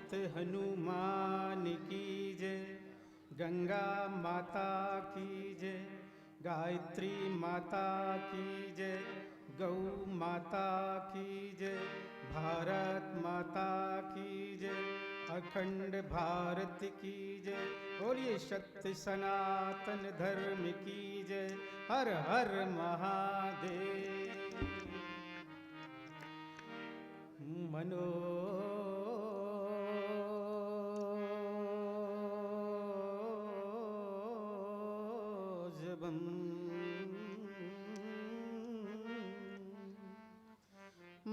चित हनुमान की जय, गंगा माता की जय, गायत्री माता की जय, गौ माता की जय, भारत माता की जय, अखंड भारत की जय। बोलिए सत्य सनातन धर्म की जय। हर हर महादेव। मनोजवम्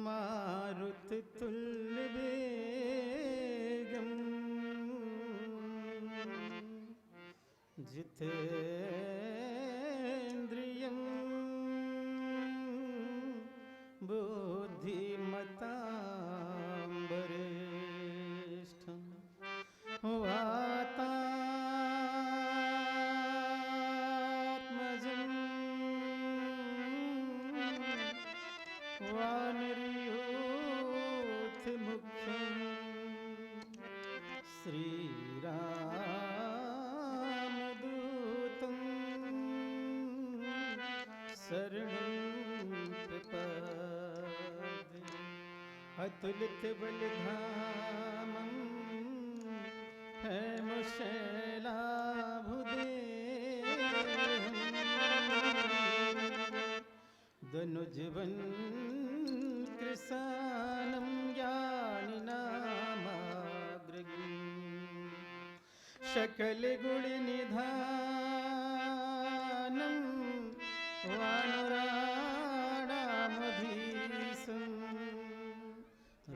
मारुततुल्यवेगम् जितेन्द्रियं बुद्धिमतां वरिष्ठं वातात्मजं वानरयूथमुख्यं श्रीरामदूतं शरणं प्रपद्ये। अतुलितबलधामं हेमशैलाभुदेहं दनुजवन्कृशानं ज्ञानिनामाग्रगण्यं सकलगुणनिधानं वानराणामधीशं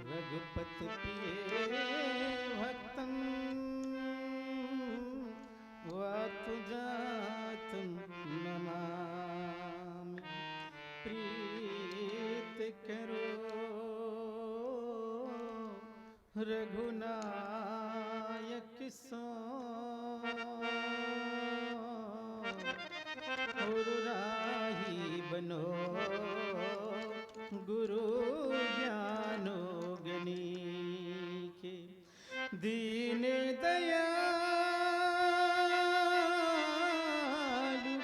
रघुपतिप्रिये भक्तं वातुजातं नमामि। प्रीत करो रघुनायक सो और राही बनो गुरु ज्ञानो गणिके। दीन दयालु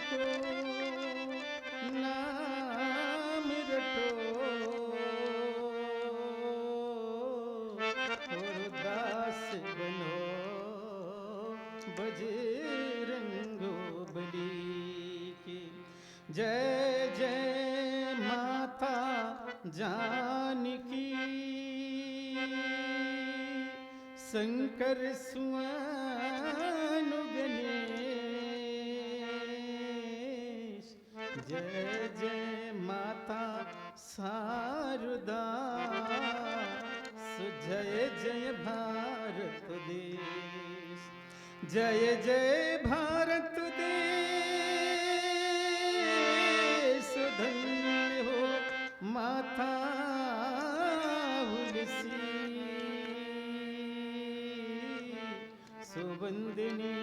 को नाम रटो और दास बनो बजरंगो बली की। जय जय माता जानकी, शंकर सुवन गणेश। जय जय माता शारदा, जय जय भारत देश। जय जय भारत देश, धन्य हो माता हुलसी। सुवंदिनी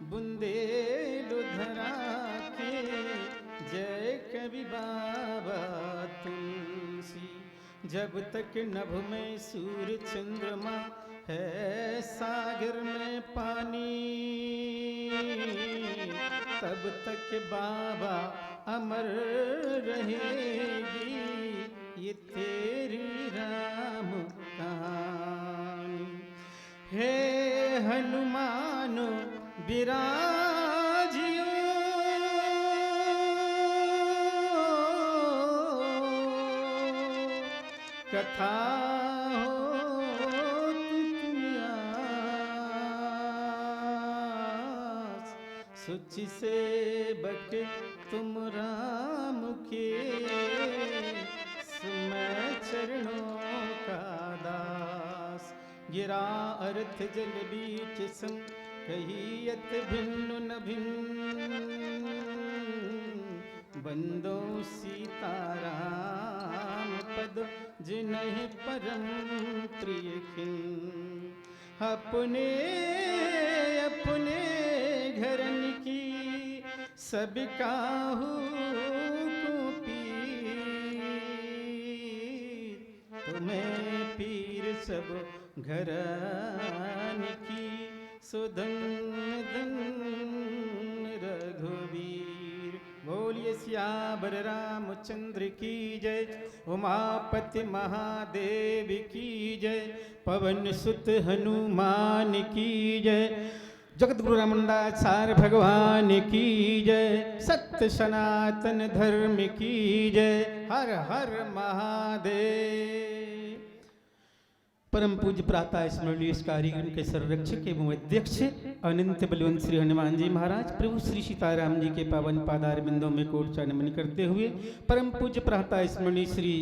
बुंदेलुधरा के, जय कवि बाबा तुलसी। जब तक नभ में सूर्य चंद्रमा है, सागर में पानी, तब तक बाबा अमर रहेगी ये तेरी राम कहानी। हे हनुमान बिराजियो, कथा हो तुझियास। सुचि सेवक तुम राम के, सुमय चरणों का दास। गिरा अर्थ जल बीच सम, कहियत भिन्न न भिन्न। बंदो सीताराम पद, जिन्हें परम प्रिय खिन। अपने अपने घरन की सब काहू को पीर, तुम्हें पीर सब घरानी की सुधन धन रघुवीर। बोलिए सियावर रामचंद्र की जय, उमापति महादेव की जय, पवन सुत हनुमान की जय, जगतगुरु रामदाचार्य भगवान की जय, सत्य सनातन धर्म की जय। हर हर महादेव। परम पूज्य प्रातः स्मरणीय इस कार्यक्रम के संरक्षक एवं अध्यक्ष अनंत बलवंत श्री हनुमान जी महाराज प्रभु श्री सीताराम जी के पावन पादार बिंदों में कोट नमन करते हुए परम पूज्य प्रातः स्मरणीय श्री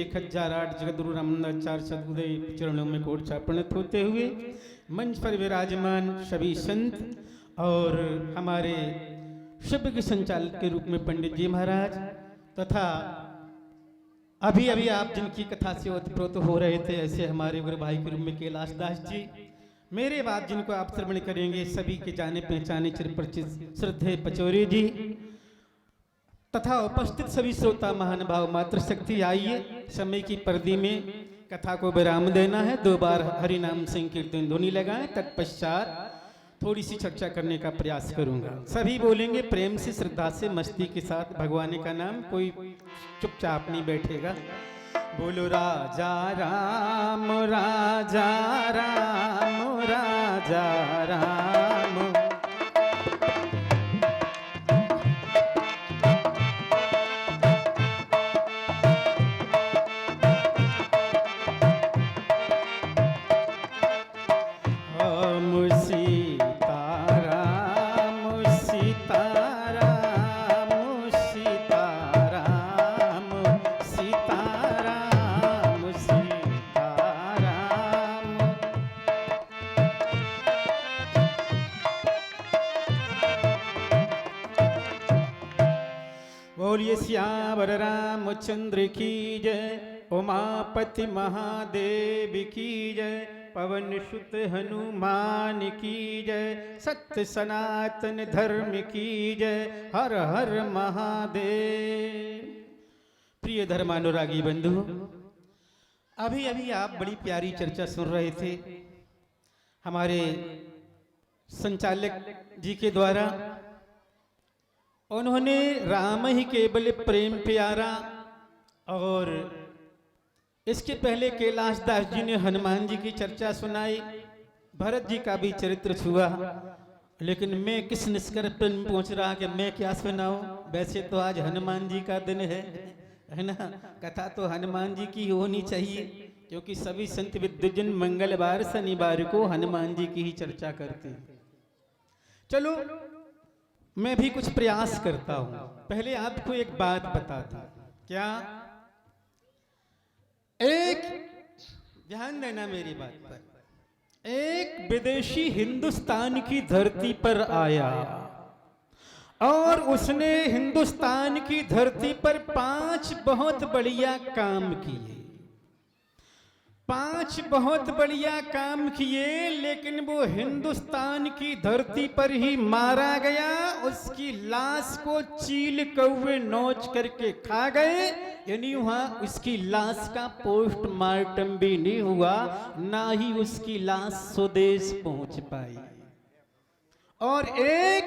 1008 जगतगुरु रामदाचार्य सदगुरुदेव चरणों में कोट प्रणत होते हुए मंच पर विराजमान सभी संत और हमारे शिव के संचालक के रूप में पंडित जी महाराज तथा अभी अभी आप जिनकी कथा से ओतप्रोत हो रहे थे ऐसे हमारे गुरु भाई के रूप में कैलाश दास जी, मेरे बाद जिनको आप श्रवण करेंगे सभी के जाने पहचाने चिरपरिचित श्रद्धेय पचौरी जी तथा उपस्थित सभी श्रोता महानुभाव मातृशक्ति। आइए समय की परिधि में कथा को विराम देना है। 2 बार हरिनाम संकीर्तन ध्वनि लगाएं, तत्पश्चात थोड़ी सी चर्चा करने का प्रयास करूंगा। सभी बोलेंगे प्रेम से श्रद्धा से मस्ती के साथ भगवान का नाम, कोई चुपचाप नहीं बैठेगा। बोलो राजा राम राजा राम राजा राम। बोलिए सियावर रामचंद्र की जय, उमापति महादेव की जय, पवन सुत हनुमान की जय, सत्य सनातन धर्म की जय। हर हर महादेव। प्रिय धर्मानुरागी बंधु, अभी अभी आप बड़ी प्यारी चर्चा सुन रहे थे हमारे संचालक जी के द्वारा। उन्होंने राम ही केवल प्रेम प्यारा और इसके पहले कैलाश दास जी ने हनुमान जी की चर्चा सुनाई, भरत जी का भी चरित्र छुआ, लेकिन मैं किस निष्कर्ष पर पहुंच रहा कि मैं क्या सुनाऊं। वैसे तो आज हनुमान जी का दिन है ना, कथा तो हनुमान जी की होनी चाहिए क्योंकि सभी संत विद्वजन मंगलवार शनिवार को हनुमान जी की ही चर्चा करते हैं। चलो मैं भी कुछ प्रयास करता हूं। पहले आपको एक बात बताता, क्या एक ध्यान देना मेरी बात पर, एक विदेशी हिंदुस्तान की धरती पर आया और उसने हिंदुस्तान की धरती पर 5 बहुत बढ़िया काम किए, 5 बहुत बढ़िया काम किए, लेकिन वो हिंदुस्तान की धरती पर ही मारा गया। उसकी लाश को चील कौवे नोच करके खा गए, यानी वहां उसकी लाश का पोस्टमार्टम भी नहीं हुआ, ना ही उसकी लाश स्वदेश पहुंच पाई। और एक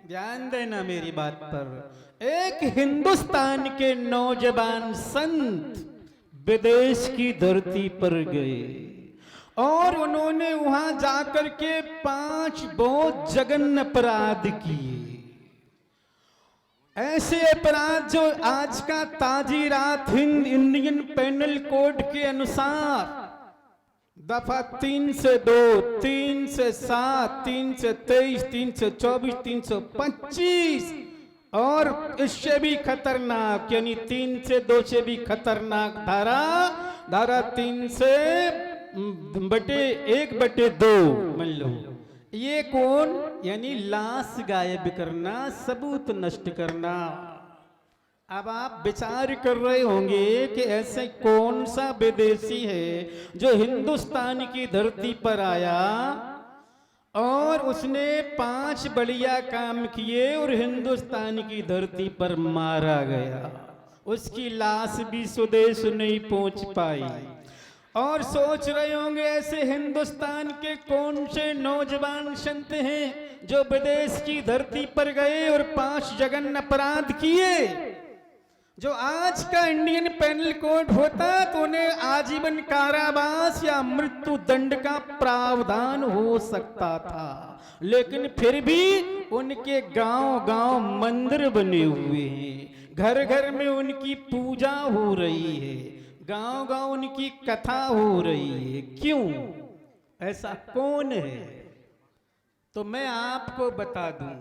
ध्यान देना मेरी बात पर, एक हिंदुस्तान के नौजवान संत विदेश की धरती पर गए और उन्होंने वहां जाकर के 5 बहुत जघन्य अपराध किए, ऐसे अपराध जो आज का ताजीरात हिंद इंडियन पेनल कोड के अनुसार दफा 3 से 2, 3 से 7, 3 से 23, 3 से 24, 325 और इससे भी खतरनाक यानी 3 से 2 से भी खतरनाक धारा 3 से 1/2 मान लो। ये कौन? यानी लाश गायब करना, सबूत नष्ट करना। अब आप विचार कर रहे होंगे कि ऐसे कौन सा विदेशी है जो हिंदुस्तान की धरती पर आया और उसने 5 बढ़िया काम किए और हिंदुस्तान की धरती पर मारा गया, उसकी लाश भी स्वदेश नहीं पहुंच पाई। और सोच रहे होंगे ऐसे हिंदुस्तान के कौन से नौजवान संत हैं जो विदेश की धरती पर गए और 5 जघन्य अपराध किए। जो आज का इंडियन पेनल कोड होता तो उन्हें आजीवन कारावास या मृत्यु दंड का प्रावधान हो सकता था, लेकिन फिर भी उनके गांव-गांव मंदिर बने हुए हैं, घर घर में उनकी पूजा हो रही है, गांव-गांव उनकी कथा हो रही है। क्यों? ऐसा कौन है? तो मैं आपको बता दूं,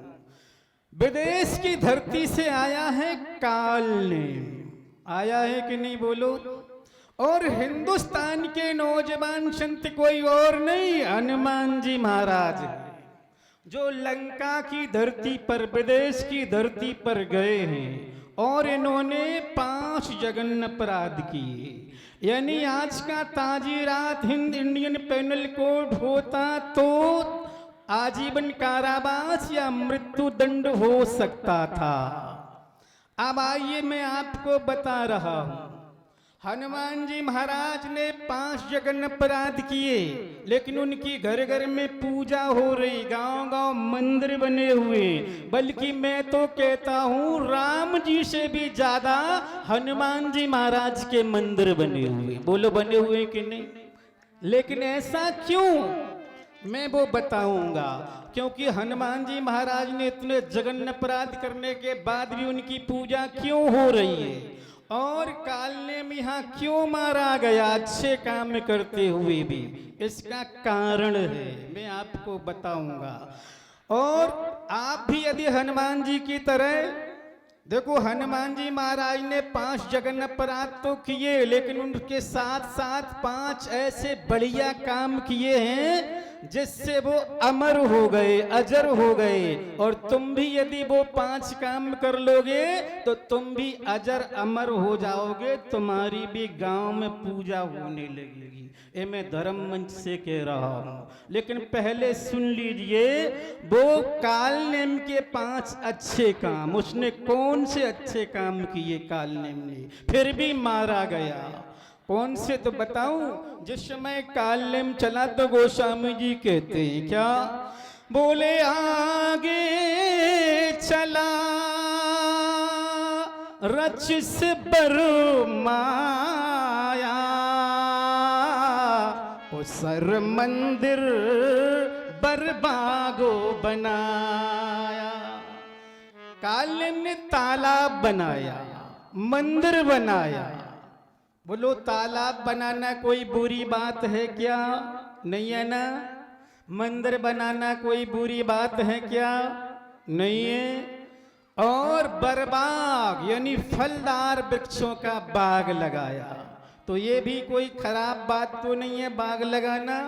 विदेश की धरती से आया है काल नेम, आया है कि नहीं बोलो। और हिंदुस्तान के नौजवान संत कोई और नहीं, हनुमान जी महाराज है, जो लंका की धरती पर, विदेश की धरती पर गए हैं और इन्होंने 5 जघन्य अपराध किए। यानी आज का ताजीरात हिंद इंडियन पेनल कोड होता तो आजीवन कारावास या मृत्यु दंड हो सकता था। अब आइए मैं आपको बता रहा हूं, हनुमान जी महाराज ने 5 जघन्य अपराध किए, लेकिन उनकी घर घर में पूजा हो रही, गांव गांव मंदिर बने हुए, बल्कि मैं तो कहता हूं राम जी से भी ज्यादा हनुमान जी महाराज के मंदिर बने हुए। बोलो बने हुए कि नहीं? लेकिन ऐसा क्यों, मैं वो बताऊंगा। क्योंकि हनुमान जी महाराज ने इतने जघन्य अपराध करने के बाद भी उनकी पूजा क्यों हो रही है, और काल ने यहाँ क्यों मारा गया अच्छे काम करते हुए भी, इसका कारण है, मैं आपको बताऊंगा। और आप भी यदि हनुमान जी की तरह देखो, हनुमान जी महाराज ने 5 जघन्य अपराध तो किए, लेकिन उनके साथ साथ 5 ऐसे बढ़िया काम किए हैं जिससे वो अमर हो गए, अजर हो गए। और तुम भी यदि वो 5 काम कर लोगे तो तुम भी अजर अमर हो जाओगे, तुम्हारी भी गांव में पूजा होने लगेगी। ये मैं धर्म मंच से कह रहा हूं, लेकिन पहले सुन लीजिए वो काल नेम के 5 अच्छे काम। उसने कौन से अच्छे काम किए काल नेम ने, फिर भी मारा गया? कौन से तो बताऊं। जिस समय काल नेम चला तो गोस्वामी जी कहते हैं क्या, बोले आगे चला रच से बरमाया, ओ सर मंदिर बरबागो बनाया। काल नेम ने तालाब बनाया, मंदिर बनाया। बोलो तालाब बनाना कोई बुरी बात है क्या? नहीं है ना। मंदिर बनाना कोई बुरी बात है क्या? नहीं है। और बरबाग यानी फलदार वृक्षों का बाग लगाया, तो ये भी कोई खराब बात तो नहीं है बाग लगाना।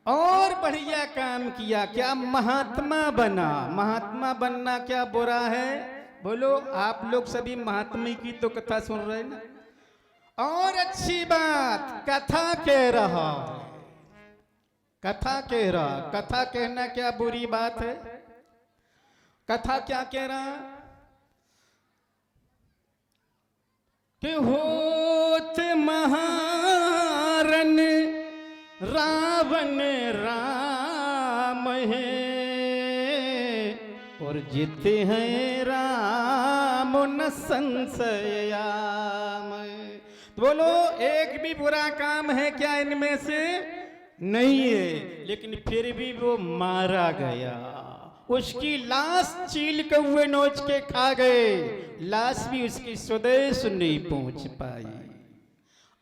और बढ़िया काम किया, क्या महात्मा बना। महात्मा बनना क्या बुरा है? बोलो, आप लोग सभी महात्मा की तो कथा सुन रहे हैं ना। और अच्छी बात, कथा कह रहा, कथा कह रहा। कथा कहना क्या बुरी बात है? कथा क्या कह रहा कि होत महारन रावण राम है, और जीते हैं राम न संशयाम। बोलो, एक भी बुरा काम है क्या इनमें से? नहीं है। लेकिन फिर भी वो मारा गया, उसकी लाश चील कौवे नोच के खा गए, लाश भी उसकी स्वदेश नहीं पहुंच पाई।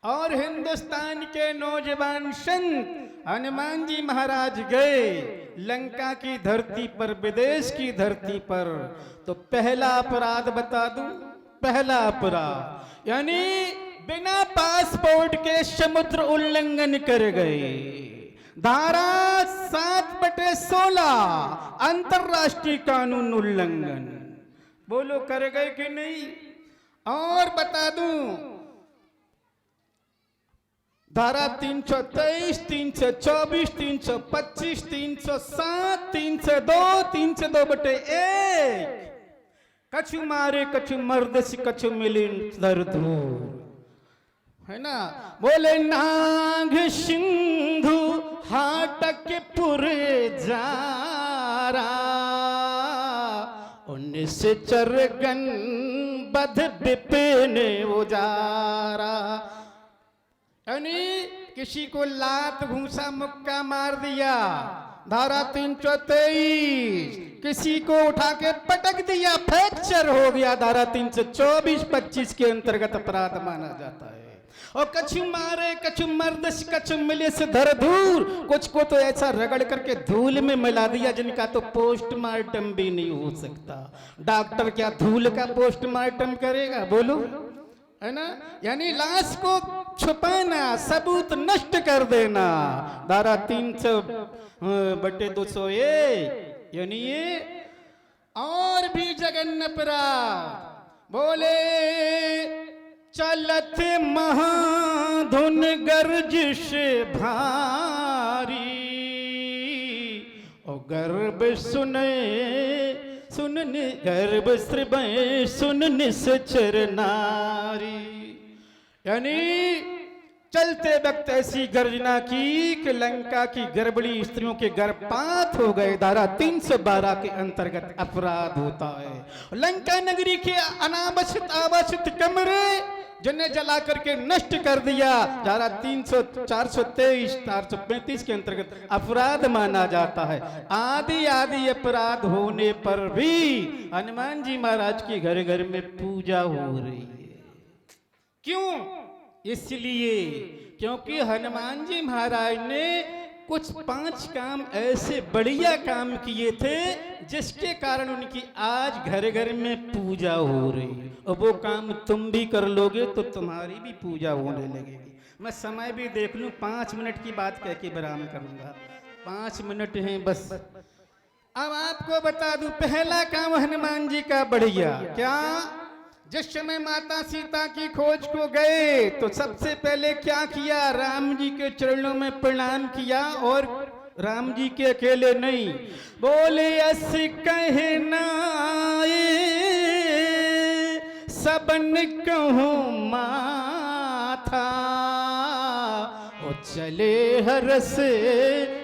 और हिंदुस्तान के नौजवान संत हनुमान जी महाराज गए लंका की धरती पर, विदेश की धरती पर, तो पहला अपराध बता दूं। पहला अपराध यानी बिना पासपोर्ट के समुद्र उल्लंघन कर गए। धारा 7/16 अंतरराष्ट्रीय कानून उल्लंघन। बोलो, कर गए कि नहीं? और बता दूं, धारा 323, 324, 325, 307, 302, 302/1 कछु मारे कछु मर्द से कछु मिले दर्द। है ना। बोले नाग सिंधु हाटक पुरे जारा, 19 चरगन बध विपिन उजारा। यानी किसी को लात घूसा मुक्का मार दिया, धारा 323। किसी को उठा के पटक दिया, फ्रैक्चर हो गया, धारा 324-25 के अंतर्गत अपराध माना जाता है। और कछु मारे कछु मर्दस कछु मिले से धर धूर, कुछ को तो ऐसा रगड़ करके धूल में मिला दिया जिनका तो पोस्टमार्टम भी नहीं हो सकता। डॉक्टर क्या धूल का पोस्टमार्टम करेगा, बोलो, है ना। यानी लाश को छुपाना, सबूत नष्ट कर देना, धारा 300/200 यानी ये और भी जघन्य अपराध। बोले चलत महाधुन गर्जिश भारी, और गर्भ सुने सुनने गर्भ श्रवण सुन निश्चर नारी। यानी चलते वक्त ऐसी गर्जना की कि लंका की गर्भणी स्त्रियों के गर्भपात हो गए, धारा 312 के अंतर्गत अपराध होता है। लंका नगरी के अनावश्यक आवासित कमरे जिन्हें जला करके नष्ट कर दिया, धारा 300, 423, 435 के अंतर्गत अपराध माना जाता है। आदि आदि अपराध होने पर भी हनुमान जी महाराज के घर घर में पूजा हो रही है। क्यों? इसलिए क्योंकि हनुमान जी महाराज ने कुछ 5 काम ऐसे बढ़िया काम किए थे जिसके कारण उनकी आज घर घर में पूजा हो रही है। और वो काम तुम भी कर लोगे तो तुम्हारी भी पूजा होने लगेगी। मैं समय भी देख लूं, 5 मिनट की बात कह के विराम करूंगा, 5 मिनट हैं बस। अब आपको बता दूं, पहला काम हनुमान जी का बढ़िया क्या, जिस समय माता सीता की खोज को गए तो सबसे पहले क्या किया, राम जी के चरणों में प्रणाम किया। और राम जी के अकेले नहीं, बोले अस कहना सबन कहूं माथा, और चले हरस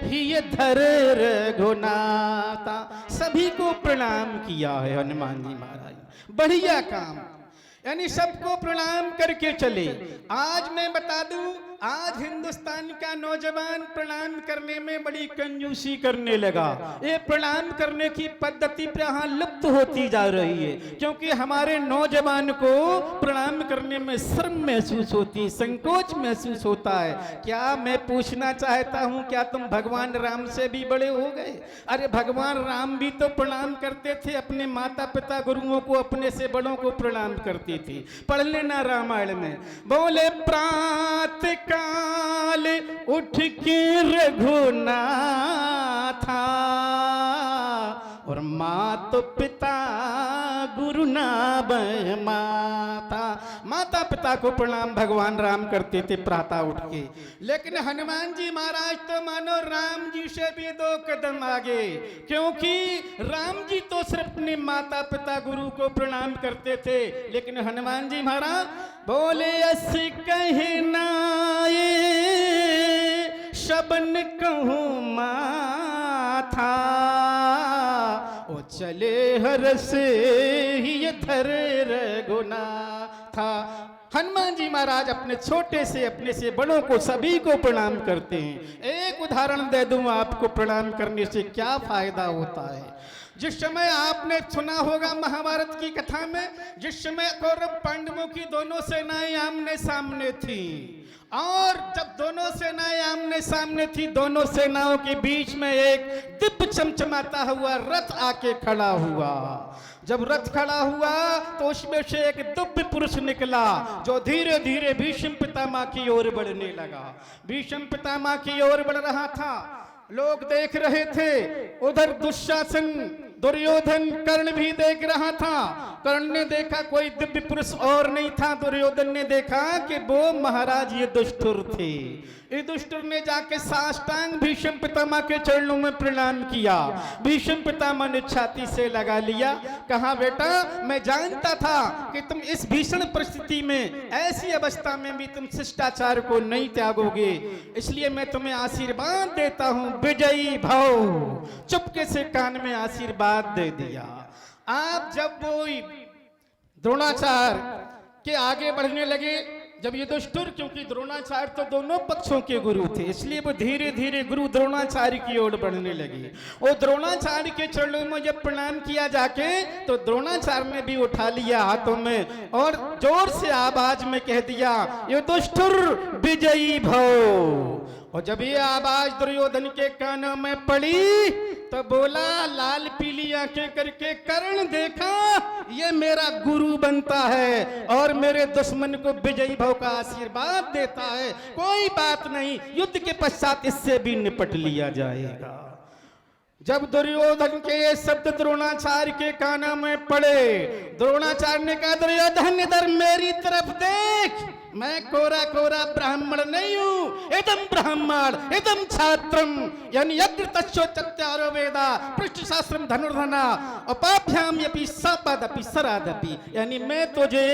ही धर रघुनाथा। सभी को प्रणाम किया है हनुमान जी महाराज, बढ़िया काम। यानी सबको प्रणाम करके चले। आज मैं बता दूं, आज हिंदुस्तान का नौजवान प्रणाम करने में बड़ी कंजूसी करने लगा। ये प्रणाम करने की पद्धति यहाँ लुप्त होती जा रही है, क्योंकि हमारे नौजवान को प्रणाम करने में शर्म महसूस होती है, संकोच महसूस होता है। क्या मैं पूछना चाहता हूँ, क्या तुम भगवान राम से भी बड़े हो गए? अरे भगवान राम भी तो प्रणाम करते थे, अपने माता पिता गुरुओं को, अपने से बड़ों को प्रणाम करते थे। पढ़ लेना रामायण में। बोले प्रात काल उठ के रघुनाथा, और मात पिता गुरु ना माता। माता पिता को प्रणाम भगवान राम करते थे प्रातः उठ के। लेकिन हनुमान जी महाराज तो मानो राम जी से भी 2 कदम आगे, क्योंकि राम जी तो सिर्फ अपने माता पिता गुरु को प्रणाम करते थे, लेकिन हनुमान जी महाराज बोले अस कहना शबन कहूं माथा, ओ चले हरस ही धर रघुनाथा। हनुमान जी महाराज अपने छोटे से, अपने से बड़ों को, सभी को प्रणाम करते हैं। एक उदाहरण दे दूं आपको, प्रणाम करने से क्या फायदा होता है। जिस समय आपने सुना होगा महाभारत की कथा में, जिस समय कौरव पांडवों की दोनों सेनाएं आमने सामने थी, और जब दोनों सेनाएं आमने सामने थी, दोनों सेनाओं के बीच में एक दिव्य चमचमाता हुआ रथ आके खड़ा हुआ। जब रथ खड़ा हुआ तो उसमें से एक दिव्य पुरुष निकला, जो धीरे धीरे भीष्म पितामह की ओर बढ़ने लगा। भीष्म पितामह की ओर बढ़ रहा था, लोग देख रहे थे। उधर दुशासन दुर्योधन कर्ण भी देख रहा था। कर्ण ने देखा कोई दिव्य पुरुष और नहीं था। दुर्योधन ने देखा कि वो महाराज युधिष्ठिर थे। युधिष्ठिर ने जाके साष्टांग भीष्म पितामह के चरणों में प्रणाम किया। भीष्म पितामह ने छाती से लगा लिया, कहा बेटा मैं जानता था कि तुम इस भीषण परिस्थिति में, ऐसी अवस्था में भी तुम शिष्टाचार को नहीं त्यागोगे, इसलिए मैं तुम्हें आशीर्वाद देता हूं, विजयी भव। चुपके से कान में आशीर्वाद दे दिया। आप जब वो द्रोणाचार्य के आगे बढ़ने लगे, जब युधिष्ठिर, क्योंकि द्रोणाचार्य तो दोनों पक्षों के गुरु थे, इसलिए वो धीरे धीरे गुरु द्रोणाचार्य की ओर बढ़ने लगे। और द्रोणाचार्य के चरणों में जब प्रणाम किया जाके, तो द्रोणाचार्य ने भी उठा लिया हाथों में और जोर से आवाज में कह दिया, युधिष्ठिर विजयी भव। और जब ये आवाज दुर्योधन के कानों में पड़ी तो बोला लाल पीली आंखें करके, कर्ण देखा ये मेरा गुरु बनता है और मेरे दुश्मन को विजयी भव का आशीर्वाद देता है, कोई बात नहीं, युद्ध के पश्चात इससे भी निपट लिया जाएगा। जब दुर्योधन के ये शब्द द्रोणाचार्य के कानों में पड़े, द्रोणाचार्य ने कहा, दुर्योधन इधर मेरी तरफ देख, मैं कोरा कोरा ब्राह्मण नहीं हूं, इदम ब्राह्मण इदम छात्रम, यानी यज्ञ तस्योच्चारो वेदा पृष्ठ शास्त्रम धनुर्धना उपाभ्याम यपि सपदपि सरादपि, यानी मैं तुझे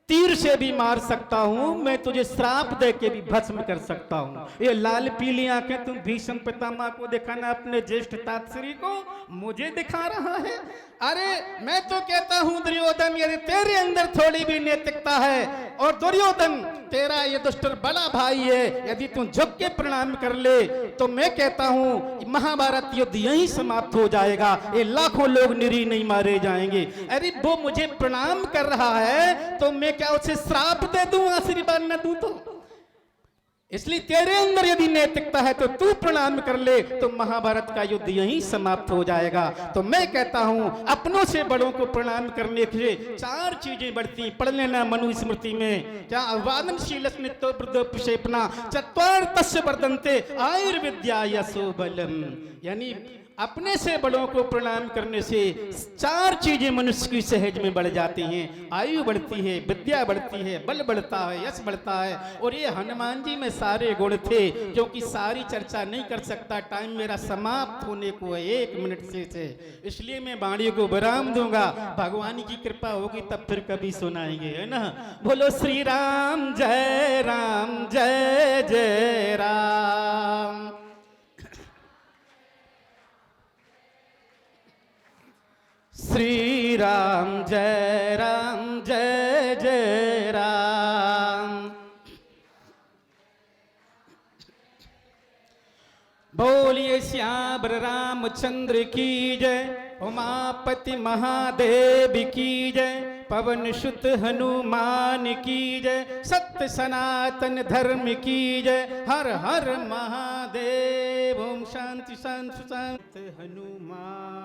तीर से भी मार सकता हूं, मैं तुझे श्राप दे के भी भस्म कर सकता हूं। ये लाल पीली आंखें तुम भीष्म पितामह को दिखाना, अपने ज्येष्ठ तातश्री को मुझे दिखा रहा है। अरे मैं तो कहता हूं दुर्योधन, यदि तेरे अंदर थोड़ी भी नैतिकता है, और दुर्योधन तेरा ये दुष्टर बड़ा भाई है, यदि तू झुक के प्रणाम कर ले तो मैं कहता हूं महाभारत युद्ध यहीं समाप्त हो जाएगा, ये लाखों लोग निरी नहीं मारे जाएंगे। अरे वो मुझे प्रणाम कर रहा है तो मैं क्या उसे श्राप दे दूं, आशीर्वाद न दूं? तो इसलिए तेरे अंदर यदि नैतिकता है तो तू प्रणाम कर ले, तो महाभारत का युद्ध यहीं समाप्त हो जाएगा। तो मैं कहता हूं अपनों से बड़ों को प्रणाम करने से चार चीजें बढ़ती, पढ़ लेना मनुस्मृति में, क्या वादनशील नित्येपना चत्वार तस्य वर्धन्ते आयुर्विद्या यशो बलम, यानी अपने से बड़ों को प्रणाम करने से चार चीजें मनुष्य की सहज में बढ़ जाती हैं, आयु बढ़ती है, विद्या बढ़ती है, बल बढ़ता है, यश बढ़ता है। और ये हनुमान जी में सारे गुण थे, क्योंकि सारी चर्चा नहीं कर सकता, टाइम मेरा समाप्त होने को है 1 मिनट से, इसलिए मैं वाणी को विराम दूंगा। भगवान की कृपा होगी तब फिर कभी सुनाएंगे, है ना। बोलो श्री राम जय जय राम। श्री राम जय जय राम। बोलिए श्यावर रामचंद्र की जय, उमापति महादेव की जय, पवन सुत हनुमान की जय, सत्य सनातन धर्म की जय, हर हर महादेव। ओम शांति शांति शांति हनुमान।